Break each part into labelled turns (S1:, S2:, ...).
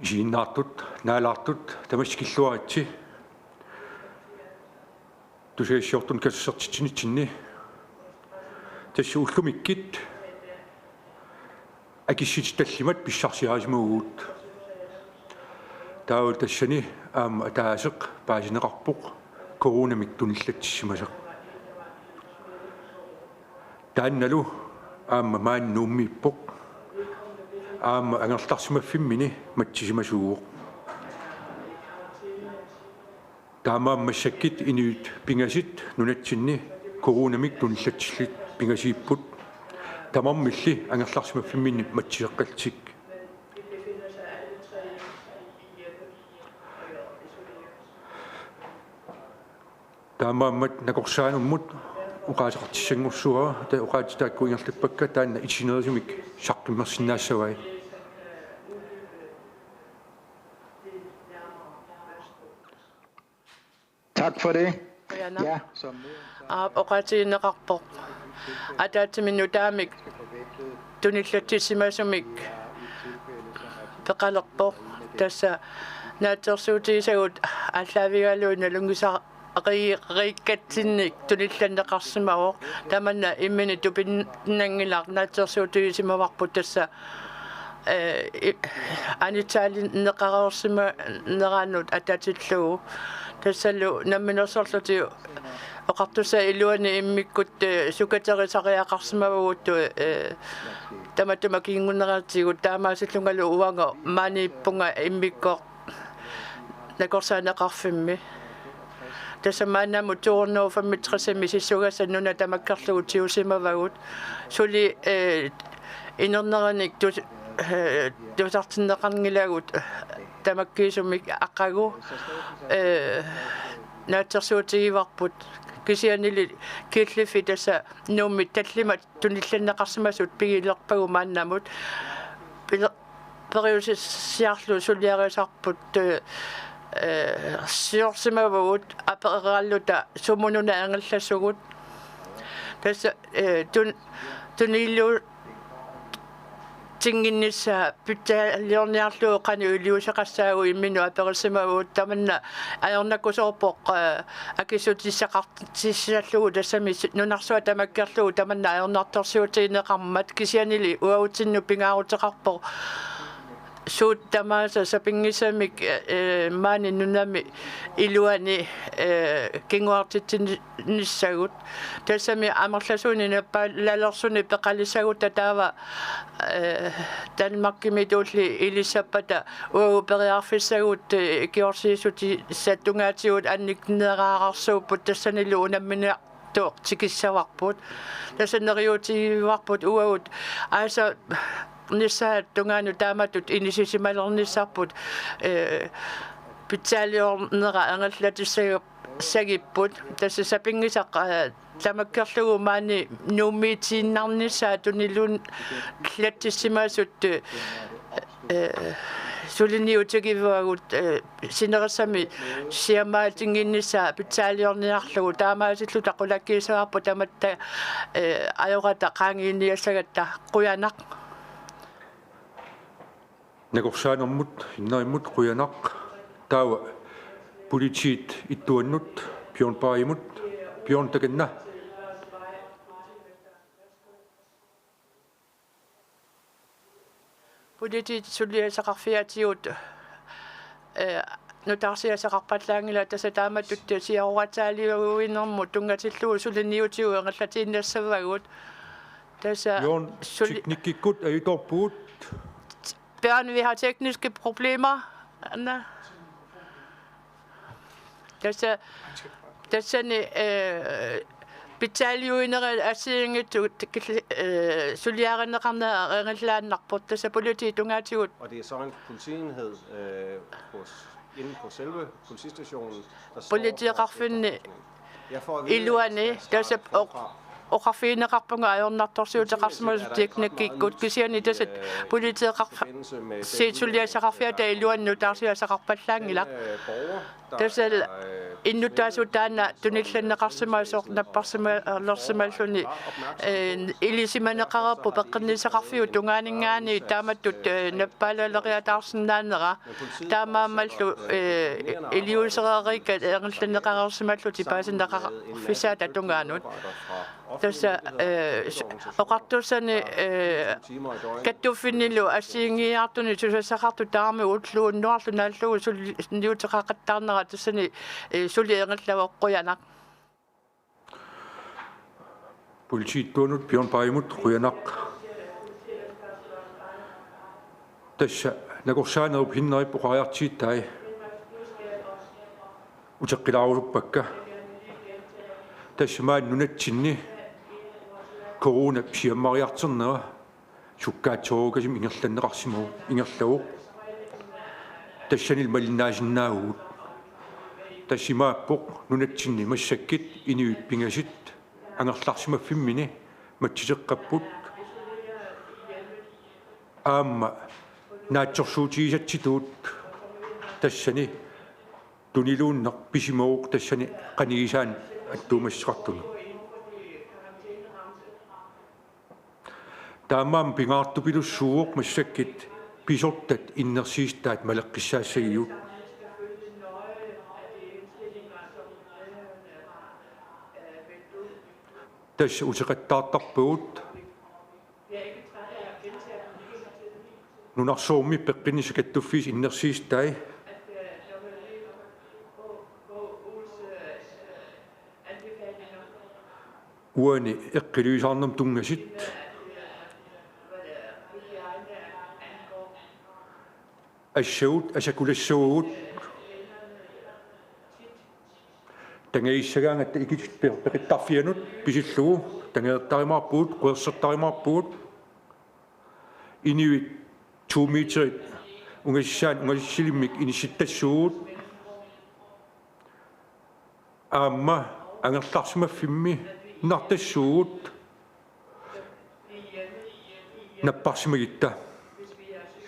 S1: Isiinnaartut naalaartut tamaskilluaritsi tusiassiortun kassertitsinitsinni tassu ullumikkit akissit tallimat pissarsiaasimuugut taau tassani taaseq paasineqarpoq koronamik tunillatssimaseq taannalu maannuummiippoq angerlarsimaffimini mattisimasuuq taamaammassakit inuit pingasit nunatsinni koronamik tunillatsillit pingasiipput tamarmilli angerlarsimaffimini matsiseqqaltik taamaammat nakorsaanumut uqaasaqartissangursuara ta uqaatitaakkuingerlippakka taanna itinerisumik saqqimmersinnaassavai.
S2: Tak for det.
S3: Ja. Oqatiineqarpoq ataatiminutaamik tunillattissimasumik peqalerpoq tassa naatersuutiisagut allaavigaluuna lungisa riikkatsinnik tunillanneqarsimaroq tamanna immini tupinnangilaaq naatersuutiisimavarput tassa anitsaalineqareersima neraanut atatillugu tassallu namminersorluti oqartussa iluani immikkut sukaterisariaqarsimavagut tamatuma kiingunneratigut taamaasillungalu uanga maaniippunga immikkoq nakorsaanaqarfimmi tassa maanamu tuurnuufammi 60 sissugassannuna tamakkarlugu tiusimavagut suli inernernik tusartinneqarnilagut tamakkiisumik aqagu naatersuutigivarput kisianili kiilliffi tassa nuummit tallimat tunillanneqarsimasut pigilerpagu maannamut periusissiarlu suliarisarput siorsimavagut apereralluta sumununa angellassugut tassa tunillu tinginnissa pittaaliorniarlu qani uliuseqassaagu imminu aperissimavagut tamanna ajornakkusorpoq akissutissaqartissallugu tassami nunarsua tamakkerlugu tamanna ajornartorsiutiineqarmat kisianili uautsinnu pingaaruteqarpoq suut tamaasa sapingisamik maani nunami iluani kinguartitsinnissagut tassami amerlasuuni nappalaalersuni peqalisagut tataava Danmarkimituulli Elisabetta uuperiarfissagut kiorsiisuti sattungaatigut annikneeraararsuupput tassanilu unammina toortikissavarput tassaneriutigivarput uagut aasa nissaat tungaanu taamatut inisisimalernisarput pitsaaliornera angallatissagipput tassa sapingisaq tamakkerlugu maani nuummiitiinnarnissaa tunilun lattissimaasut suliniutigivuagut sinerissami siamaatinginnissaa pitsaaliorniarlugu taamaasillu taqulakkiisarpu tamatta ajorata qaangiinniassagatta quyanaq
S1: Nakorsaanarmut innarimmut quyanaq taawa politiit ittuannut Bjørn Parimut Bjørn takanna
S3: politiit suliasaqarfiatigut nutarsiasaqarpallaangila tassa taamatut siaruataaliuinermut tungatillugu suliniutigu angallatiinnassavagut tassa
S1: Bjørn teknikkikut ajutorpuut
S3: Bjørn, vi har tekniske problemer. Anna. Tassani pitaljuinere asinget suliareneqarna ringellaannarput tassa polititungaatigut.
S4: Og det er så en politienhed inde på selve politistationen, der står
S3: politiqarfinni iluani tassa oqarfiineqarpunga ajornartorsiuteqarsimus teknikkikut kisiani tasat siitsuliasaqarfiata iluannu taarsiasaqarpallaangilaq tasal innutaasutaana tunillanneqarsimaasoornapparsimalersimalluni ilisimaneqarappu peqqinnisaqarfiu tungaaningaani taamattut nappaalaaleriataarsinnaanera taamaammallu iliusereerika erngillanneqarersimallu tipaasinneqarfisaata tungaanut tassa oqartussani kattuffinnilu assiingiartuni susassaqartu taarmi ulluunnuarlu naallugu sulliuteqaqattaarnera tassani suli engillavoqquyanaq
S1: Politiet tuonut Bjørn Paimut quyanaq tassa naqorsaanerup hinnerippu qariartiittai uteqqilaaruluppakka tasmaat nunatsinni corona piammariarternera sukkaatsorukasim ingerlanneqarsimu ingerlagu tassanil malinnaasinnaaguut tassimaappoq nunatsinni massakkit inuit pingasit angerlarsimaffimini matsiseqqapput aamma naatsorsuutigisatsituut tassani tuniluunneq pisimooq tassani qanigisaan attuumassaqartunu taammaam pingaartupilussuuq massakkit pisortat innersiistaat maleqqissaassagiyut tassa uteqattaartarpugut nunarsoormi peqqinnisakattuffiis innersiistai uani eqqiluisarnam tungasit assagut asakulassaugut tangaissagaangatta ikit peqittarfianut pisillugu tangeertarimaarpugut quersertarimaarpugut inuit 2 meter ungassaan ungassilimik inissittassugut aamma angerlarsimaffimmi nartassugut napparsimagitta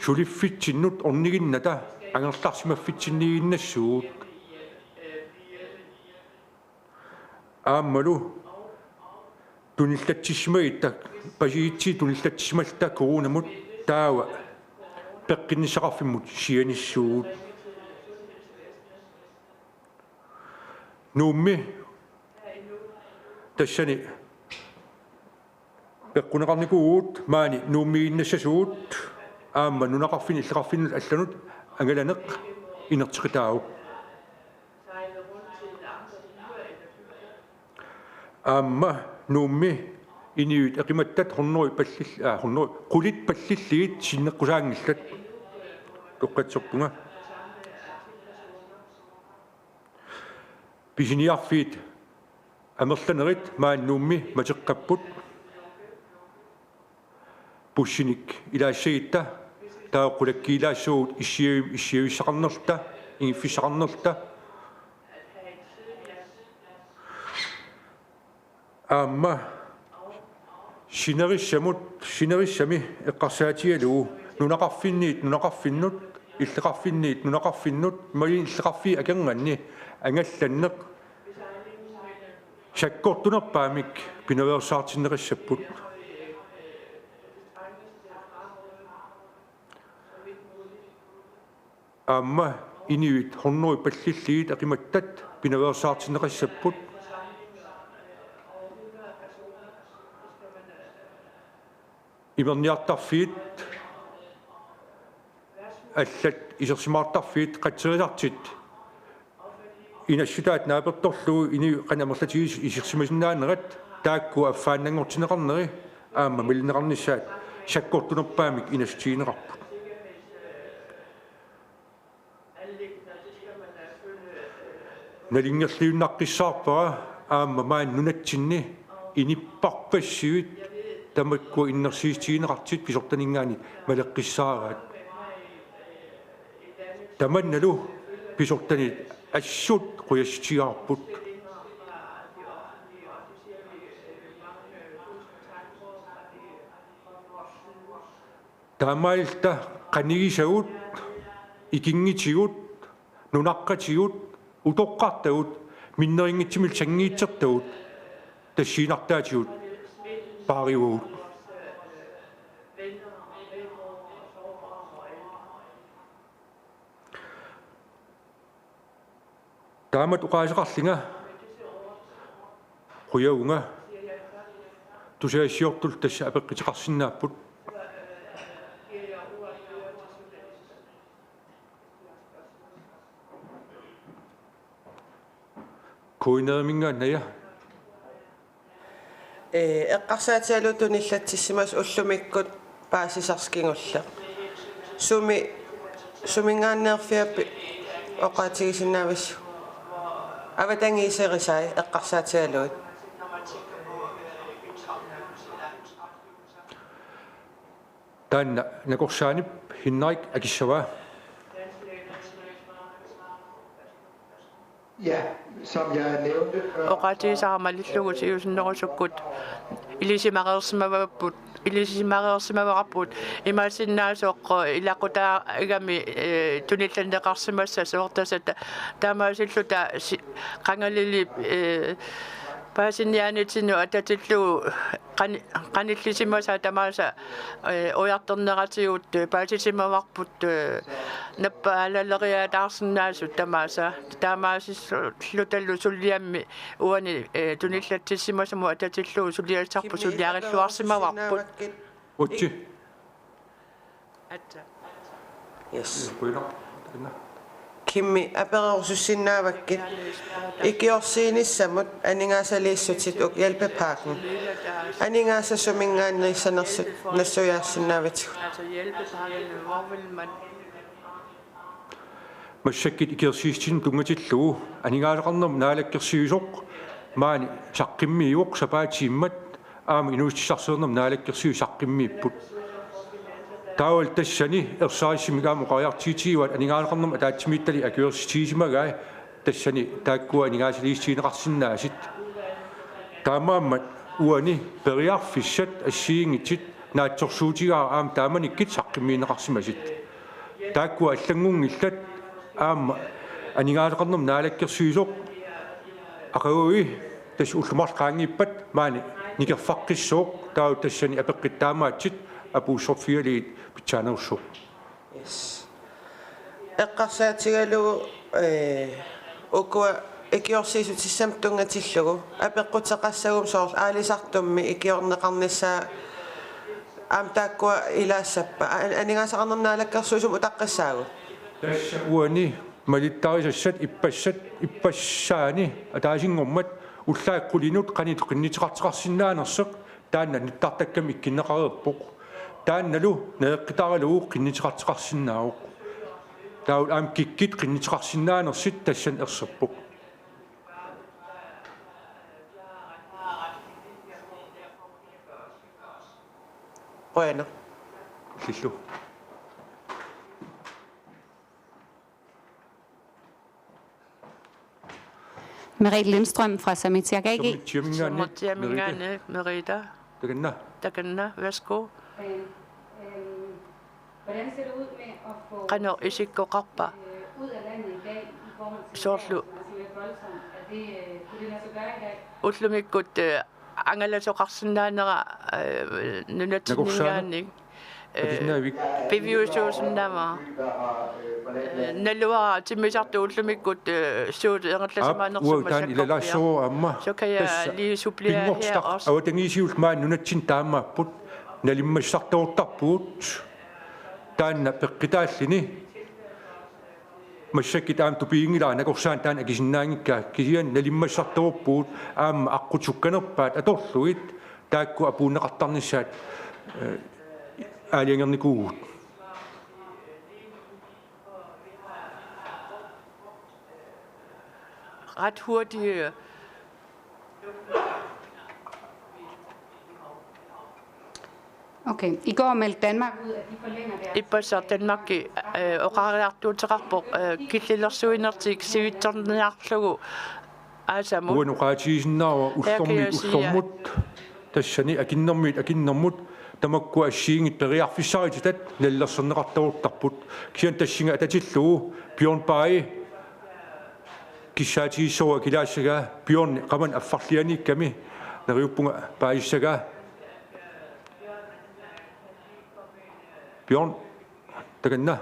S1: suliffitsinut orniginnata angerlarsimaffitsinniginnassugut aammalu tunillatsissimagitta pasiitsi tunillatsissimalta corunamut taawa peqqinnisaqarfimmut sianissugut nuummi tassani peqquneqarnikuut maani nuummiginnassasuut aamma nunaqarfin illeqarfinnut allanut angalaneq inertiqitaagu aamma nuummi inuit eqimattat hornoi pallill hornoi qulit pallilligit sinneqqusaangillat toqqatsorpunga pisiniarfiit amerlanerit maannuummi mateqqapput pussinik ilaassagitта taaqulakkiilaassugut issiuissaqarnerta ingiffiссақарнерта аама синерissami эққарсаатигалуу нунақарфиннут иллеқарфиннут малин иллеқарфи акернганни ангалланнеқ саккортунерпаамик пинавеерсаартиннериссаппут аама инуит хорнуи паллиллигит ақиматтат пинавеерсаартиннериссаппут имерниартарфиит аллат исерсимаартарфиит қатсерисартит инассутаат нааперторлугу ини канамерлатигис исерсимасиннаанерат таакку аффааннангортинеқарнери аама милинеқарниссаат саккортунерпаамик инассутигинеқарпут налингерлиуннаққиссаарпара аама маан нунатсинни иниппарпассуит тамакку иннерсиистигинеқартит писортанингаани малеққиссаараат таманналу писортани ассут қуясситигаарпут таамаилта канигисагут икингитигут нунаққатигут утоққартагут миннерингитсимил сангиитсертагут тассиинартаатигут пааривуут таамат уқаасеқарлинга хуяунга тусаиссиортул тасса апеққитеқарсинааппут коинеэмингаанная
S2: эққарсаатиалутун иллатсиссимас уллумиккут паасисарскингулла сумингааннеерфиаппи оқаатигисиннаавис аватангиисерисай эққарсаатиалуут
S1: таанна накорсаанип хиннарик акиссаваа
S5: Ja, som jeg nævnte før.
S3: Oqatiisaqamalillugu siusinnerusukut ilisimareersimavarapput imaasinnaasuoqqo ilaqutaa igami tunillanneqarsimassa soortasata taamaasilluta qangalili паасинниаанитсину ататиллугу каниллисимаса тамааса ояртернератигут паасисимаварпут наппаалалериа таарсиннаасут тамааса таамаасиллуталлу суллиамми уани туниллатсиссимасаму ататиллугу суллиалсарпу суллиариллуарсимаварпут
S1: утси
S3: атта
S2: yes
S1: пуина
S2: kimmi aperersusinnaavakkit ikiorsiinissamut aningaasaliissutsit uk hjælpepakken aningaasa sumingaannerissanersut nassujaarsinnaavatigu
S3: altså hjælpepakken hvor vil man
S1: массаккит икерсиистин тунгатиллугу анигаалеқарнерм наалаккерсиусоқ маани саққиммиуоқ сапаатииммат аама инуустиссарсуернерм наалаккерсиу саққиммииппут таавал тассани ерсаариссимигаама қариартиитигуат анигаалеқарнерм атаатсимииттали акуерситигисимагаа тассани тааккуа анигаасалиистиинеқарсинаасит таамааммат уани периарфиссат ассиингитсит наатсорсуутигаа аама тааманиккит саққиммиинеқарсимасит тааккуа аллангунгиллат аама анигаалеқарнерм наалаккерсиусоқ ақагуи тас уллумарлqaangiippat маани никерфаққиссооқ таау тассани апеққиттаамаатсит апуусорфиалиит питсаанерсоо
S2: yes эққарсаатигалугу укуа икиорсиисутиссам тунгатиллугу апеққутеқассагум соорл аалисартумми икиорнеқарниссаа аам тааккуа илаассаппа анигаасақарнернаалаккерсуусум утаққиссаагу
S1: тасса уани малиттарисассат иппассаани атаасингормат уллааққулинут қанитеқиннитеқартеқарсинаанерсеқ таанна ниттартаккам иккиннеқареерпоқ таанналу неэққитаралугу қиннитеқартеқарсинаауқ таул аам киккит қиннитеқарсинаанерсит тассан ерсерпоқ
S2: Bueno.
S1: лиллу
S6: Merete Lindstrøm fra Samitiak AG.
S3: Sommertiamingaane Merita
S1: таганна
S3: Taganna værsgo
S6: Hvordan ser det ud med at få
S3: Qano isikkoqarpa
S6: ud af landet i dag i forhold til
S3: Sortlu
S6: voldsomt? Kunne det lade sig gøre i dag?
S3: ullumikkut angalatoqarsinnaanera nunatsinningaannik
S1: адиннаавик
S3: piviusuusunnama nalluara timmisartu ullumikkut suut
S1: уа таан
S3: engerlasamanersumasakkorpia
S1: илалаассоо аама
S3: så kan jeg lige supplere her også.
S1: аватангисиул маа нунатсин таамааппут налиммассартууртарпуут таанна пеққитааллини массакки таам тупиингилаа накорсаан таан акисиннаангиккаа кисиан налиммассартуурпуут аама аққутсукканерпаат аторлуит таакку апуунеқартарниссаат аалиангерникуугут
S3: Ret hurtigt
S6: Okay, i går meldte Danmark ud, at de forlænger deres...
S3: иппасар Danmarki оқариартуутеқарпоқ киллилерсуинертик сивитсорниарлугу аасаму
S1: уануқаатигисиннаава уллормит тассани акиннэрмит tamakku assiingit periarfissaritat nallerserneqartaruuttarput kian tassinga atatillugu Bjørn Bai kissaatiissoa kilaasaga Bjørn qaman affarlianiikkami neriuppunga paissaga Bjørn taganna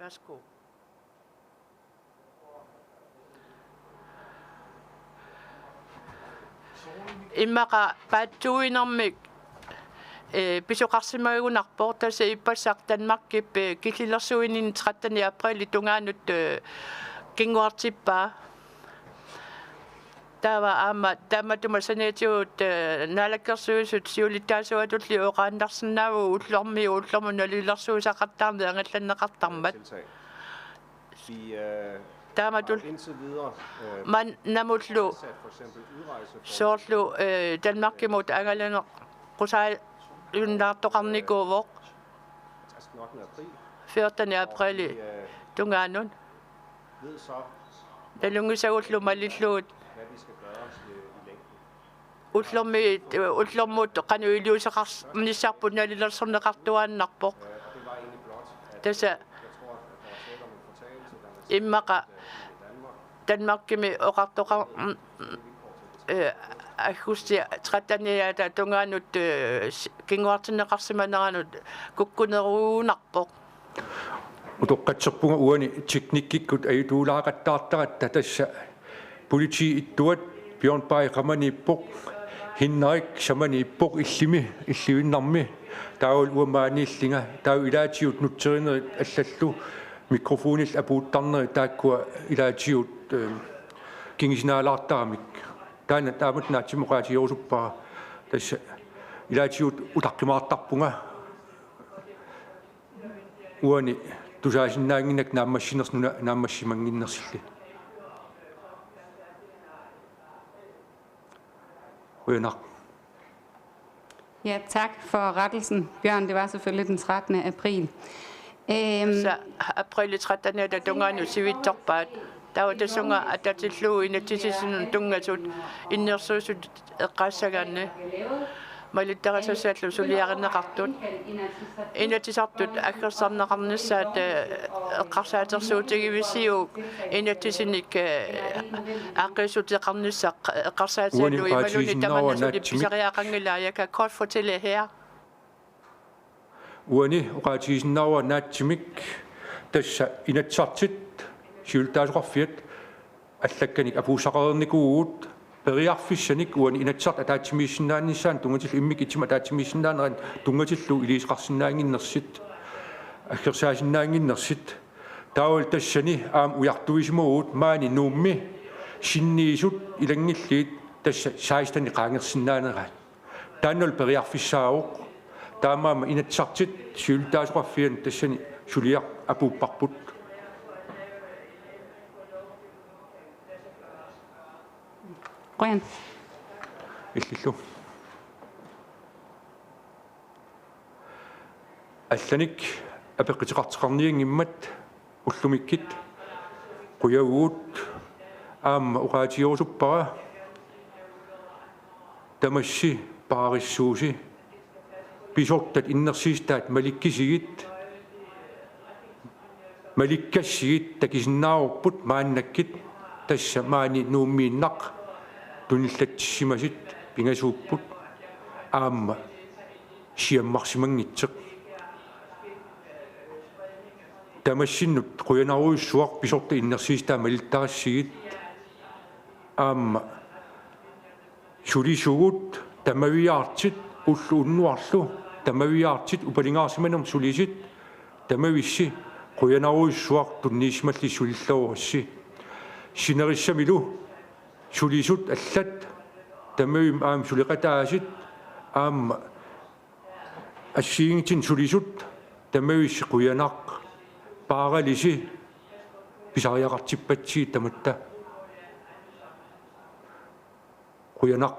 S3: Værsgo. Immaqa paattuinermik писоқарсимагунарпоо таса иппассақ Данмаркип киллилерсуинин 13 априли тунгаанут кингуартиппаа тава аама таматумасанеатиут налаккерсуисут сиулиттаасуатулли оqaannarsinnaagu уллорму налилерсуисақартаарни ангалланнеқартармат
S4: Vi
S3: тааматул
S4: indtil videre
S3: man namullu
S4: sat for eksempel udrejseforbud
S3: соорлу Данмаркимут ангаланеқ qusаа юннаартоқарникуувоқ
S4: altså nok i april.
S3: 14. априли
S4: Vi
S3: тунгаанун
S4: ved så,
S3: талунгисагуллу малиллуут
S4: hvad vi skal gøre i længden.
S3: уллормут кануилиусеқарс нissarput налилерсернеқартуааннарпоқ
S4: Og det var egentlig blot, at
S3: таса
S4: jeg tror, at der var tale om en fortalelse, der var
S3: иммаqa
S4: i Danmark.
S3: Danmarkimi oqartoqar аггусти 13-ниата тунгаанут кингуартинеқарсиманеранут куккунеруунарпоқ
S1: утоққатсерпунга уани teknikkikкут аютуулаақаттаартаратта тасса полити иттуат Bjørn Bai qamaniippoq hinnerik samaniippoq illivinnarmi taul uamaaniillinga tau ilaatiut nutserineri allallu mikrofonil apuuttarneri taakkua ilaatiut kingisinaalaartaramik taana taamat naatsimmoqaatiorsuppaa tassa ilaatiut utaqqimaartarpunga uani tusaasinnaanginnak naammassinersnuna naammassimanginnersilli uanak.
S6: Ja, tak for rettelsen, Bjørn. Det var selvfølgelig den 13. april.
S3: са априли 13-ниата тунгаанут сивитторпаат тава тасунга ататиллуу инатсисисинун тунгасут иннерсуусут эққаассагаанни малиттарасассааллу сулиариннеқартут инатсисартут аггерсарнеқарниссаат эққарсаатерсуутигивисиук инатсисиник аққисутеқарниссақ эққарсаатсааллу ималуни таманнасули писариақангилаа я kan kort fortælle her
S1: Uani uqaatigisinnaarua naatsimik tassa inatsartit siultaasuqarfiat allakkanik apuusaqerernikuugut periarfissanik uani inatsart ataatimiissinnaannissaan tungatil immik itsima ataatimiissinnaanneran tungatillu iliisqarsinnaanginnersit aggersaasinnaanginnersit taawal tassani aam ujartuisimugut maani nuummi sinniisut ilangilliit tassa saistani qaangersinnaaneraat taannul periarfissaaruq taamaama inatsartit siultaasuqarfian tassani suliaq apuupparput
S6: Røn.
S1: illillu allanik apeqqitiqartiqarniingimmat ullumikkit quyaguut aamma uqaatiorsuppara tamassi paarissuusi pisortat innersiistaat malikkisigit malikkasigit takisinnaaruput maannakkit tassa maani nuummiinnaq tunillatssimasit pingasuupput aamma siammarsimangitseq tamassinnut quyanaruissuaq pisorta innersiistaa malittarasigit aamma sulisugut tamaviaartit ullu unnuarlu tamaviaartit upalingaarsimanum sulisit tamavissi quyanaruissuaq tunniismalli sulillauorsi sinerissamilu sulisut allat tamavim aam suliqataasit aamma assiingitin sulisut tamavissi quyanaq paaralisi pisariaqartippatsiit tamatta quyanaq